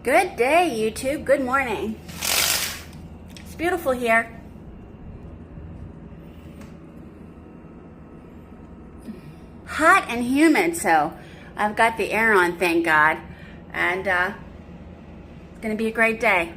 Good day, YouTube. Good morning. It's beautiful here. Hot and humid, so I've got the air on, thank God. And it's going to be a great day.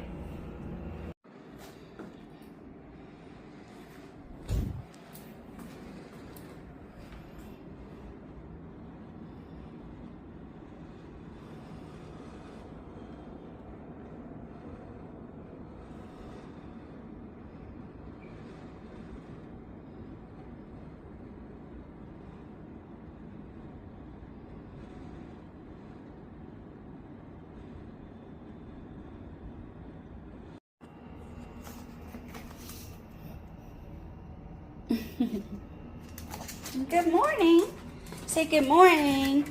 Good morning. Say good morning.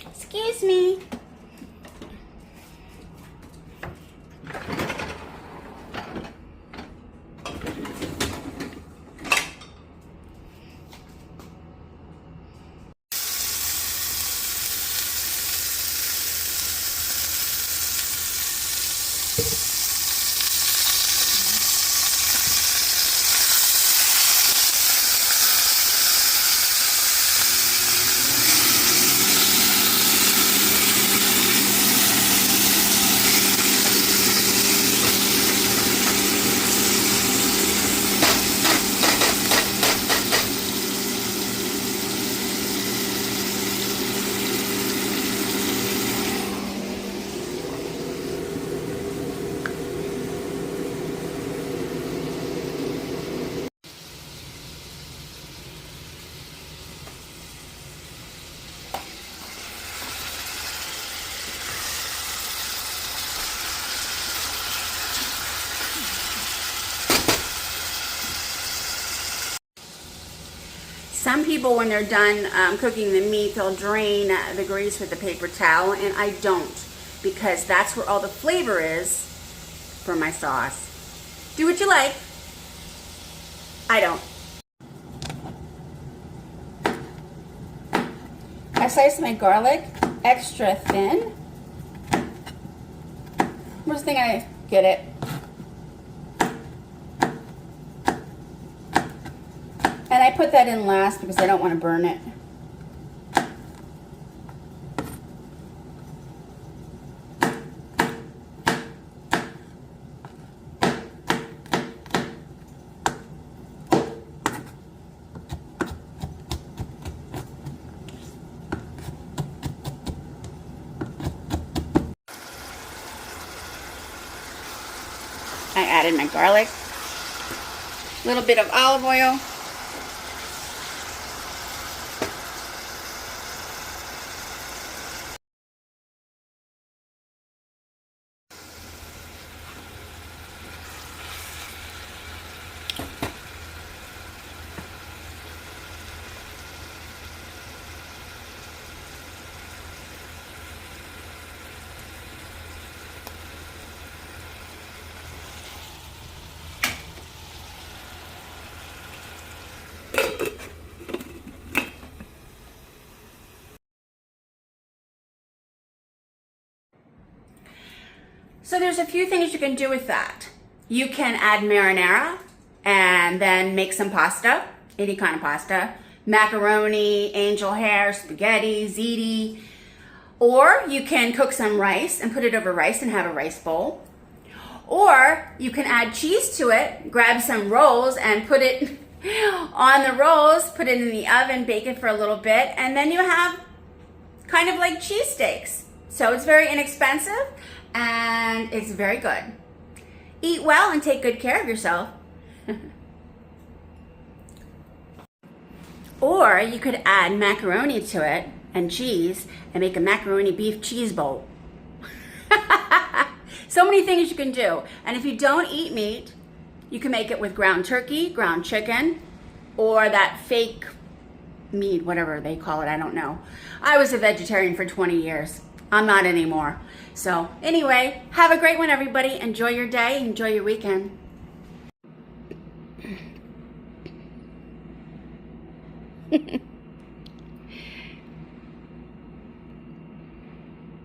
Excuse me. Some people, when they're done cooking the meat, they'll drain the grease with a paper towel, and I don't, because that's where all the flavor is for my sauce. Do what you like. I don't. I sliced my garlic extra thin. First thing I get it. And I put that in last because I don't want to burn it. I added my garlic, a little bit of olive oil, So there's a few things you can do with that. You can add marinara and then make some pasta, any kind of pasta, macaroni, angel hair, spaghetti, ziti, or you can cook some rice and put it over rice and have a rice bowl. Or you can add cheese to it, grab some rolls and put it on the rolls, put it in the oven, bake it for a little bit, and then you have kind of like cheesesteaks. So it's very inexpensive and it's very good. Eat well and take good care of yourself. Or you could add macaroni to it and cheese and make a macaroni beef cheese bowl. So many things you can do. And if you don't eat meat, you can make it with ground turkey, ground chicken, or that fake meat, whatever they call it, I don't know. I was a vegetarian for 20 years. I'm not anymore. So anyway, have a great one, everybody. Enjoy your day. Enjoy your weekend.